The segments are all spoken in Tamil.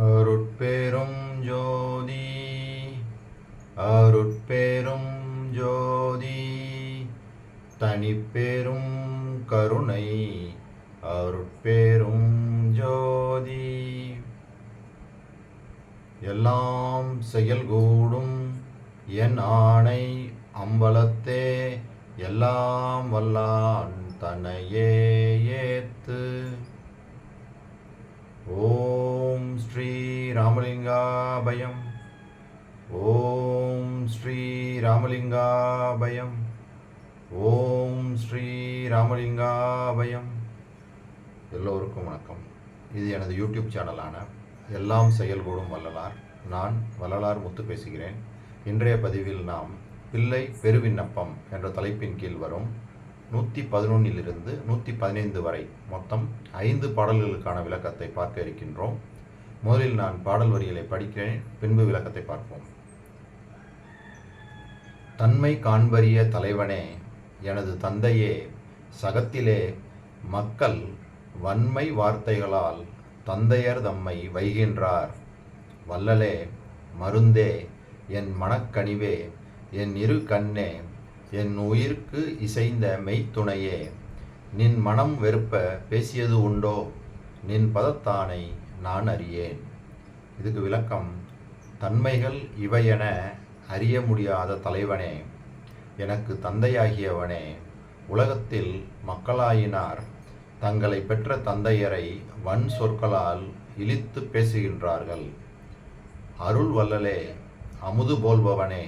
அருட்பெரும் ஜோதி அருட்பெரும் ஜோதி தனிப்பெரும் கருணை அருட்பெரும் ஜோதி எல்லாம் செயல்கூடும் என் ஆணை அம்பலத்தே எல்லாம் வல்லான் தன்னையே ஏத்து. ஓம் ஸ்ரீ ராமலிங்காபயம். ஓம் ஸ்ரீ ராமலிங்காபயம். ஓம் ஸ்ரீ ராமலிங்காபயம். எல்லோருக்கும் வணக்கம். இது எனது யூடியூப் சேனலான எல்லாம் செயல்கூடும் வள்ளலார். நான் வள்ளலார் முத்து பேசுகிறேன். இன்றைய பதிவில் நாம் பிள்ளை பெருவிண்ணப்பம் என்ற தலைப்பின் கீழ் வரும் 111 115 வரை மொத்தம் 5 பாடல்களுக்கான விளக்கத்தை பார்க்க இருக்கின்றோம். முதலில் நான் பாடல் வரிகளை படிக்கிறேன், பின்பு விளக்கத்தை பார்ப்போம். தன்மை காண்பரிய தலைவனே, எனது தந்தையே, சகத்திலே மக்கள் வன்மை வார்த்தைகளால் தந்தையர் தம்மை வைகின்றார். வள்ளலே, மருந்தே, என் மனக்கனிவே, என் இரு கண்ணே, என் உயிர்க்கு இசைந்த மெய்த்துணையே, நின் மனம் வெறுப்ப பேசியது உண்டோ, நின் பதத்தானை நான் அறியேன். இதுக்கு விளக்கம்: தன்மைகள் இவையென அறிய முடியாத தலைவனே, எனக்கு தந்தையாகியவனே, உலகத்தில் மக்களாயினார் தங்களை பெற்ற தந்தையரை வன் சொற்களால் இழித்து பேசுகின்றார்கள். அருள் வள்ளலே, அமுது போல்பவனே,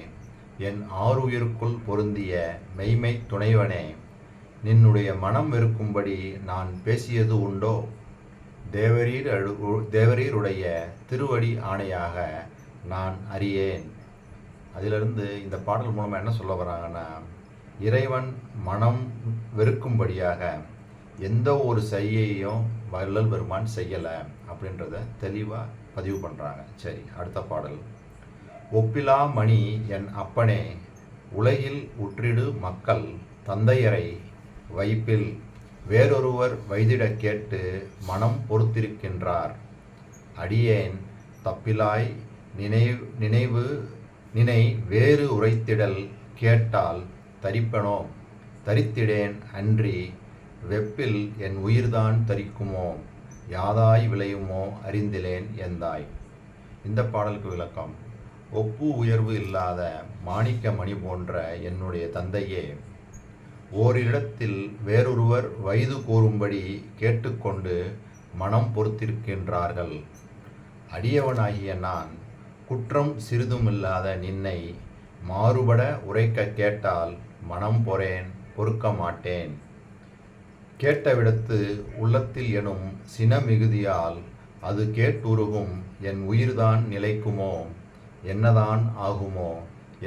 என் ஆறுயிருக்குள் பொருந்திய மெய்மை துணைவனே, நின்னுடைய மனம் வெறுக்கும்படி நான் பேசியது உண்டோ, தேவரீருடைய திருவடி ஆணையாக நான் அறியேன். அதிலிருந்து இந்த பாடல் மூலமாக என்ன சொல்ல வராங்கன்னா, இறைவன் மனம் வெறுக்கும்படியாக எந்த ஒரு செய்யையும் வள்ளல் பெருமான் செய்யலை அப்படின்றத தெளிவாக பதிவு பண்ணுறாங்க. சரி, அடுத்த பாடல். ஒப்பிலா மணி என் அப்பனே, உலகில் உற்றிடு மக்கள் தந்தையரை வைப்பில் வேறொருவர் வைதிடக் கேட்டு மனம் பொறுத்திருக்கின்றார். அடியேன் தப்பிலாய் நினை வேறு உரைத்திடல் கேட்டால் தரிப்பனோ, தரித்திடேன் அன்றி வெப்பில் என் உயிர்தான் தரிக்குமோ, யாதாய் விளையுமோ அறிந்திலேன் எந்தாய். இந்த பாடலுக்கு விளக்கம்: ஒப்பு உயர்வு இல்லாத மாணிக்க மணி போன்ற என்னுடைய தந்தையே, ஓரிடத்தில் வேறொருவர் வயது கூறும்படி கேட்டுக்கொண்டு மனம் பொறுத்திருக்கின்றார்கள். அடியவனாகிய நான் குற்றம் சிறிதுமில்லாத நின்னை மாறுபட உரைக்க கேட்டால் மனம் பொறுக்க மாட்டேன். கேட்டவிடத்து உள்ளத்தில் எனும் சின மிகுதியால் அது கேட்டுருகும் என் உயிர்தான் நிலைக்குமோ, என்னதான் ஆகுமோ,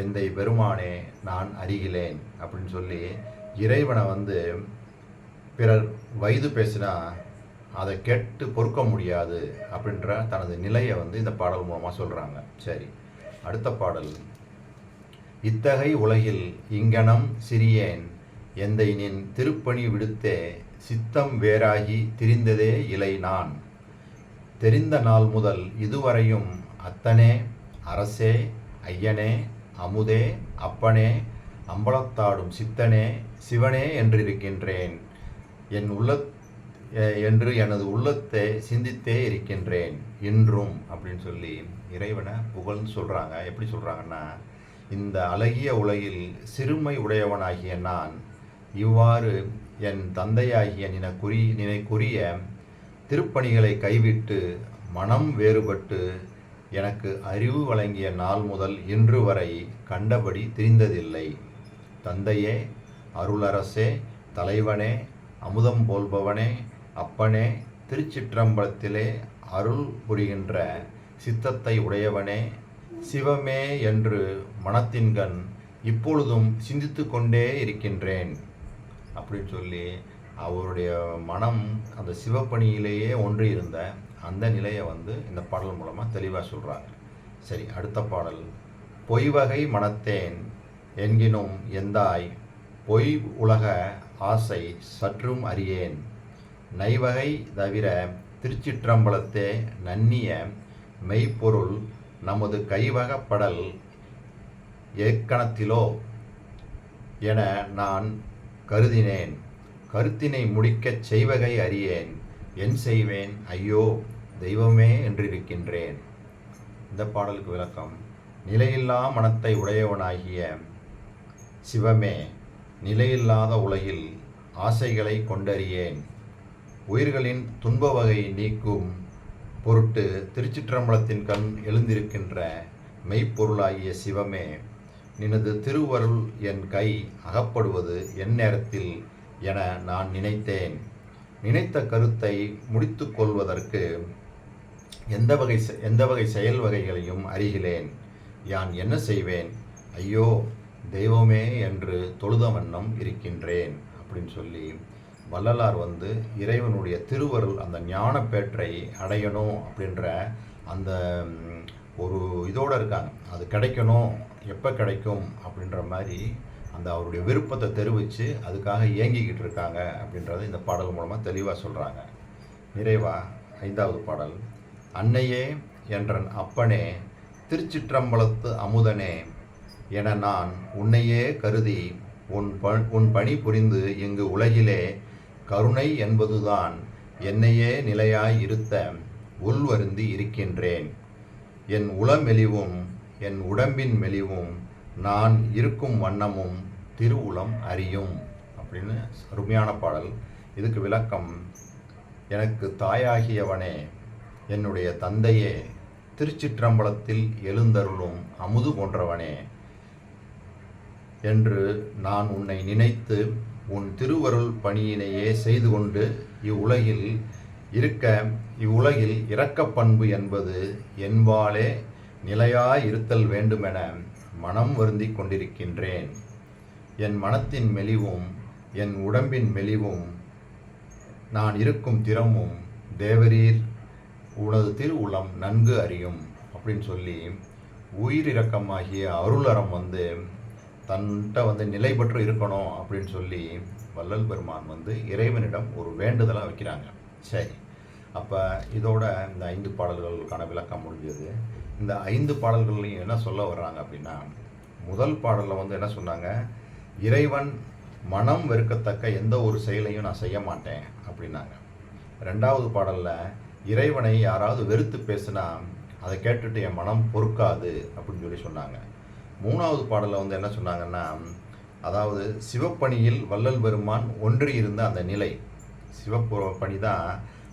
எந்தை பெருமானே நான் அறிகிலேன் அப்படின்னு சொல்லி இறைவனை பிறர் வயது பேசினா அதை கேட்டு பொறுக்க முடியாது அப்படின்ற தனது நிலையை இந்த பாடல் மூலமாக சொல்கிறாங்க. சரி, அடுத்த பாடல். இத்தகை உலகில் இங்கனம் சிறியேன், எந்தை நின் திருப்பணி விடுத்தே சித்தம் வேறாகி திரிந்ததே இலை நான். தெரிந்த நாள் முதல் இதுவரையும் அத்தனே, அரசே, ஐயனே, அமுதே, அப்பனே, அம்பலத்தாடும் சித்தனே, சிவனே என்றிருக்கின்றேன். என்று எனது உள்ளத்தை சிந்தித்தே இருக்கின்றேன் இன்றும் அப்படின்னு சொல்லி இறைவனை புகழ்ந்து சொல்கிறாங்க. எப்படி சொல்கிறாங்கன்னா, இந்த அழகிய உலகில் சிறுமை உடையவனாகிய நான் இவ்வாறு என் தந்தையாகிய நினைக்குரிய திருப்பணிகளை கைவிட்டு மனம் வேறுபட்டு எனக்கு அறிவு வழங்கிய நாள் முதல் இன்று வரை கண்டபடி திரிந்ததில்லை. தந்தையே, அருளரசே, தலைவனே, அமுதம் போல்பவனே, அப்பனே, திருச்சிற்றம்பலத்திலே அருள் புரிகின்ற சித்தத்தை உடையவனே, சிவமே என்று மனத்தின்கண் இப்பொழுதும் சிந்தித்து கொண்டே இருக்கின்றேன் அப்படின்னு சொல்லி அவருடைய மனம் அந்த சிவப்பணியிலேயே ஒன்று இருந்த அந்த நிலையை இந்த பாடல் மூலமாக தெளிவாக சொல்கிறாங்க. சரி, அடுத்த பாடல். பொய்வகை மனத்தேன் என்கினும் எந்தாய், பொய் உலக ஆசை சற்றும் அறியேன். நைவகை தவிர திருச்சிற்றம்பலத்தே நன்னிய மெய்ப்பொருள் நமது கைவகப்படல் ஏக்கணத்திலோ என நான் கருதினேன். கருத்தினை முடிக்கச் செய்வகை அறியேன். என் செய்வேன் ஐயோ தெய்வமே என்றிருக்கின்றேன். இந்த பாடலுக்கு விளக்கம்: நிலையில்லா மனத்தை உடையவனாகிய சிவமே, நிலையில்லாத உலகில் ஆசைகளை கொண்டறியேன். உயிர்களின் துன்ப வகை நீக்கும் பொருட்டு திருச்சிற்றம்பலத்தின் கண் எழுந்திருக்கின்ற மெய்ப்பொருளாகிய சிவமே, நினது திருவருள் என் கை அகப்படுவது என் நேரத்தில் என நான் நினைத்தேன். நினைத்த கருத்தை முடித்து கொள்வதற்கு எந்த வகை செயல் வகைகளையும் அறிகிலேன். யான் என்ன செய்வேன் ஐயோ தெய்வமே என்று தொழுத வண்ணம் இருக்கின்றேன் அப்படின்னு சொல்லி வள்ளலார் இறைவனுடைய திருவருள் அந்த ஞானப்பேற்றை அடையணும் அப்படின்ற அந்த ஒரு இதோடு இருக்காங்க. அது கிடைக்கணும், எப்போ கிடைக்கும் அப்படின்ற மாதிரி அந்த அவருடைய விருப்பத்தை தெரிவித்து அதுக்காக இயங்கிக்கிட்டு இருக்காங்க அப்படின்றத இந்த பாடல் மூலமாக தெளிவாக சொல்கிறாங்க. நிறைவா 5வது பாடல்: அன்னையே என்றன் அப்பனே, திருச்சிற்றம்பலத்து அமுதனே என நான் உன்னையே கருதி உன் பணி புரிந்து இங்கு உலகிலே கருணை என்பதுதான் என்னையே நிலையாய் இருத்த உள்வருந்தி இருக்கின்றேன். என் உளமெலிவும் என் உடம்பின் மெலிவும் நான் இருக்கும் வண்ணமும் திருவுளம் அறியும் அப்படின்னு அருமையான பாடல். இதுக்கு விளக்கம்: எனக்கு தாயாகியவனே, என்னுடைய தந்தையே, திருச்சிற்றம்பலத்தில் எழுந்தருளும் அமுது போன்றவனே என்று நான் உன்னை நினைத்து உன் திருவருள் பணியினையே செய்து கொண்டு இவ்வுலகில் இரக்கப் பண்பு என்பது என்பாலே நிலையாயிருத்தல் வேண்டுமென மனம் வருந்தி கொண்டிருக்கின்றேன். என் மனத்தின் மெலிவும் என் உடம்பின் மெலிவும் நான் இருக்கும் திறமும் தேவரீர் உனது திருவுளம் நன்கு அறியும் அப்படின்னு சொல்லி உயிரிரக்கமாகிய அருளறம் தன்கிட்ட நிலை பெற்று இருக்கணும் அப்படின்னு சொல்லி வள்ளல் பெருமான் இறைவனிடம் ஒரு வேண்டுதலாக வைக்கிறாங்க. சரி, அப்போ இதோட இந்த 5 பாடல்களுக்கான விளக்கம் முடிஞ்சது. இந்த 5 பாடல்கள்லையும் என்ன சொல்ல வர்றாங்க அப்படின்னா, முதல் பாடலில் என்ன சொன்னாங்க, இறைவன் மனம் வெறுக்கத்தக்க எந்த ஒரு செயலையும் நான் செய்ய மாட்டேன் அப்படின்னாங்க. 2வது பாடலில் இறைவனை யாராவது வெறுத்து பேசுனா அதை கேட்டுட்டு என் மனம் பொறுக்காது அப்படின்னு சொல்லி சொன்னாங்க. 3வது பாடலில் என்ன சொன்னாங்கன்னா, அதாவது சிவப்பணியில் வள்ளல் பெருமான் ஒன்றி இருந்த அந்த நிலை, சிவப்பணி தான்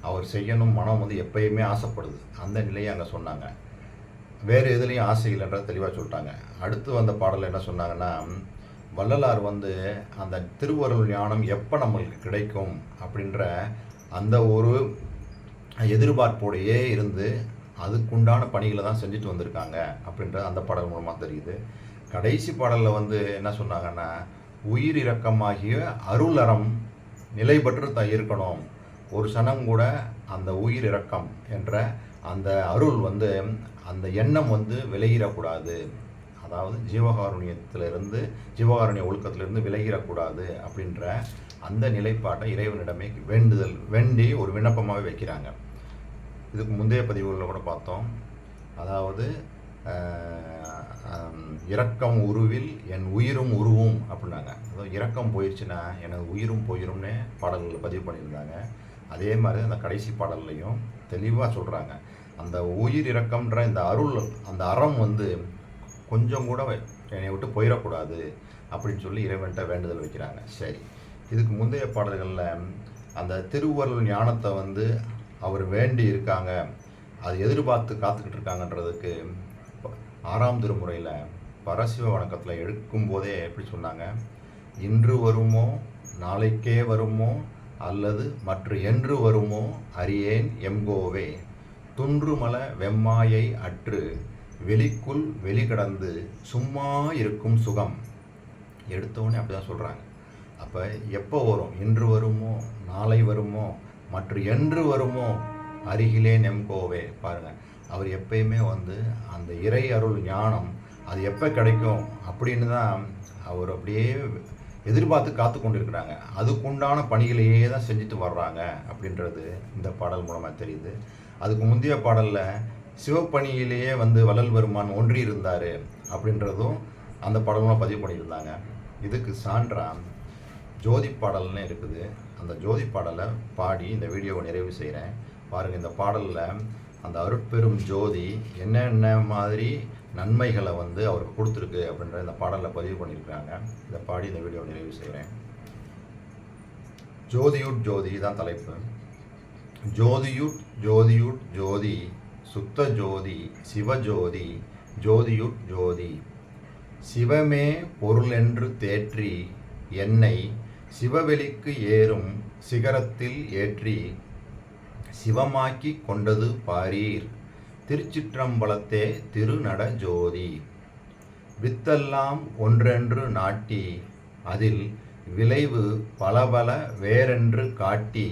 அவர் செய்யணும், மனம் எப்பயுமே ஆசைப்படுது, அந்த நிலையை அங்கே சொன்னாங்க. வேறு எதுலேயும் ஆசை இல்லைன்ற தெளிவாக சொல்லிட்டாங்க. அடுத்து வந்த பாடலில் என்ன சொன்னாங்கன்னா, வள்ளலார் அந்த திருவருள் ஞானம் எப்போ நம்மளுக்கு கிடைக்கும் அப்படின்ற அந்த ஒரு எதிர்பார்ப்போடையே இருந்து அதுக்குண்டான பணிகளை தான் செஞ்சுட்டு வந்திருக்காங்க அப்படின்ற அந்த பாடல் மூலமாக தெரியுது. கடைசி பாடலில் என்ன சொன்னாங்கன்னா, உயிர் இரக்கமாகிய அருளறம் நிலை பெற்று தான் இருக்கணும், ஒரு சனம் கூட அந்த உயிர் இரக்கம் என்ற அந்த அருள் அந்த எண்ணம் விலகிடக்கூடாது, அதாவது ஜீவகாருண்ய ஒழுக்கத்திலிருந்து விலகிடக்கூடாது அப்படின்ற அந்த நிலைப்பாட்டை இறைவனிடமே வேண்டி ஒரு விண்ணப்பமாகவே வைக்கிறாங்க. இதுக்கு முந்தைய பதிவுகளில் கூட பார்த்தோம். அதாவது இரக்கம் உருவில் என் உயிரும் உருவும் அப்படின்னாங்க. அதாவது இரக்கம் போயிடுச்சுன்னா எனது உயிரும் போயிரும்னு பாடல்களில் பதிவு பண்ணியிருந்தாங்க. அதே மாதிரி அந்த கடைசி பாடல்லையும் தெளிவாக சொல்கிறாங்க, அந்த உயிர் இரக்கம்ன்ற இந்த அருள், அந்த அறம் கொஞ்சம் கூட என்னை விட்டு போயிடக்கூடாது அப்படின்னு சொல்லி இறைவன்கிட்ட வேண்டுதல் வைக்கிறாங்க. சரி, இதுக்கு முந்தைய பாடல்களில் அந்த திருவருள் ஞானத்தை அவர் வேண்டி இருக்காங்க, அது எதிர்பார்த்து காத்துக்கிட்டு இருக்காங்கன்றதுக்கு 6ஆம் திருமுறையில் பரசிவ வணக்கத்தில் எடுக்கும் போதே எப்படி சொன்னாங்க, இன்று வருமோ நாளைக்கே வருமோ அல்லது மற்ற என்று வருமோ அறியேன் எம்கோவே, துன்றுமல வெம்மாயை அற்று வெளிக்குள் வெளிகடந்து சும்மா இருக்கும் சுகம். எடுத்தோடனே அப்படி தான் சொல்கிறாங்க. அப்போ எப்போ வரும், இன்று வருமோ நாளை வருமோ மற்ற என்று வருமோ அருகிலே நெம்கோவே. பாருங்கள், அவர் எப்பயுமே அந்த இறை அருள் ஞானம் அது எப்போ கிடைக்கும் அப்படின்னு தான் அவர் அப்படியே எதிர்பார்த்து காத்து கொண்டு இருக்கிறாங்க. அதுக்குண்டான பணிகளையே தான் செஞ்சுட்டு வர்றாங்க அப்படின்றது இந்த பாடல் மூலமாக தெரியுது. அதுக்கு முந்தைய பாடலில் சிவப்பணியிலேயே வள்ளல் பெருமான் ஒன்றி இருந்தார் அப்படின்றதும் அந்த பாடலாம் பதிவு பண்ணியிருந்தாங்க. இதுக்கு சான்றா ஜோதி பாடல்னு இருக்குது. அந்த ஜோதி பாடலை பாடி இந்த வீடியோவை நிறைவு செய்கிறேன். பாருங்கள், இந்த பாடலில் அந்த அருட்பெரும் ஜோதி என்னென்ன மாதிரி நன்மைகளை அவருக்கு கொடுத்துருக்கு அப்படின்ற இந்த பாடலில் பதிவு பண்ணியிருக்கிறாங்க. இதை பாடி இந்த வீடியோவை நிறைவு செய்கிறேன். ஜோதியுட் ஜோதி தான் தலைப்பு. ஜோதியுட் ஜோதியுட் ஜோதி சுத்த ஜோதி சிவஜோதி ஜோதியுட் ஜோதி சிவமே பொருளென்று தேற்றி என்னை சிவவெளிக்கு ஏறும் சிகரத்தில் ஏற்றி சிவமாக்கி கொண்டது பாரீர் திருச்சிற்றம்பலத்தே திருநட ஜோதி வித்தெல்லாம் ஒன்றென்று நாட்டி அதில் விளைவு பலபல வேறென்று காட்டி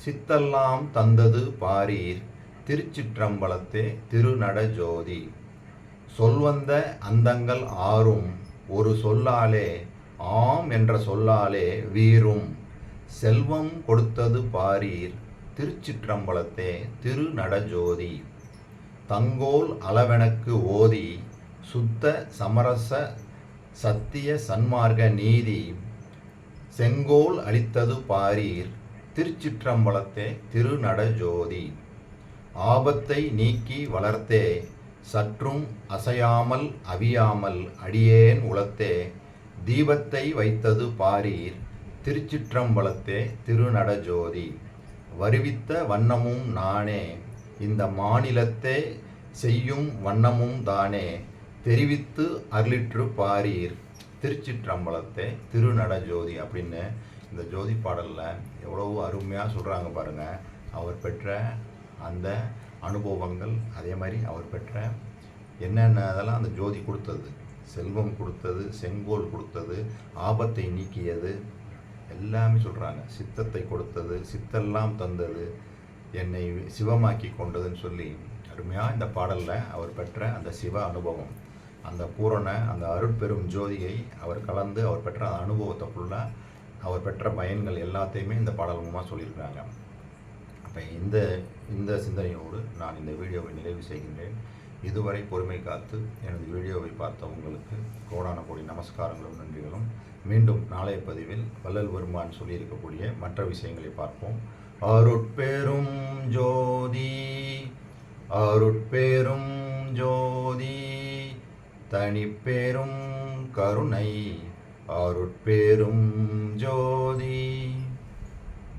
சித்தெல்லாம் தந்தது பாரீர் திருச்சிற்றம்பலத்தே திருநட ஜோதி சொல்வந்த அந்தங்கள் ஆறும் ஒரு சொல்லாலே ஆம் என்ற சொல்லாலே வீரும் செல்வம் கொடுத்தது பாரீர் திருச்சிற்றம்பலத்தே திருநட ஜோதி தங்கோல் அளவெனக்கு ஓதி சுத்த சமரச சத்திய சன்மார்க்க நீதி செங்கோல் அளித்தது பாரீர் திருச்சிற்றம்பலத்தே திருநட ஜோதி ஆபத்தை நீக்கி வளர்த்தே சற்றும் அசையாமல் அவியாமல் அடியேன் உளத்தே தீபத்தை வைத்தது பாரீர் திருச்சிற்றம்பலத்தே திருநட ஜோதி வருவித்த வண்ணமும் நானே இந்த மாநிலத்தே செய்யும் வண்ணமும் தானே தெரிவித்து அருளிற்று பாரீர் திருச்சிற்றம்பலத்தே திருநட ஜோதி அப்படின்னு இந்த ஜோதி பாடலில் எவ்வளவு அருமையாக சொல்கிறாங்க பாருங்கள். அவர் பெற்ற அந்த அனுபவங்கள், அதே மாதிரி அவர் பெற்ற என்னென்ன அதெல்லாம் அந்த ஜோதி கொடுத்தது. செல்வம் கொடுத்தது, செங்கோல் கொடுத்தது, ஆபத்தை நீக்கியது, எல்லாமே சொல்கிறாங்க. சித்தத்தை கொடுத்தது, சித்தெல்லாம் தந்தது, என்னை சிவமாக்கி கொண்டதுன்னு சொல்லி அருமையாக இந்த பாடலில் அவர் பெற்ற அந்த சிவ அனுபவம், அந்த பூரண அந்த அருட்பெரும் ஜோதியை அவர் கலந்து அவர் பெற்ற அந்த அனுபவத்தை ஃபுல்லாக அவர் பெற்ற பயன்கள் எல்லாத்தையுமே இந்த பாடல் மூலமாக சொல்லியிருக்கிறாங்க. அப்போ இந்த சிந்தனையோடு நான் இந்த வீடியோவை நிறைவு செய்கின்றேன். இதுவரை பொறுமை காத்து எனது வீடியோவை பார்த்த உங்களுக்கு கோடான கோடி நமஸ்காரங்களும் நன்றிகளும். மீண்டும் நாளைய பதிவில் வள்ளல் பெருமான் சொல்லியிருக்கக்கூடிய மற்ற விஷயங்களை பார்ப்போம். அருட்பெரும் ஜோதி அருட்பெரும் ஜோதி தனிப்பெரும் கருணை அருட்பெரும் ஜோதி.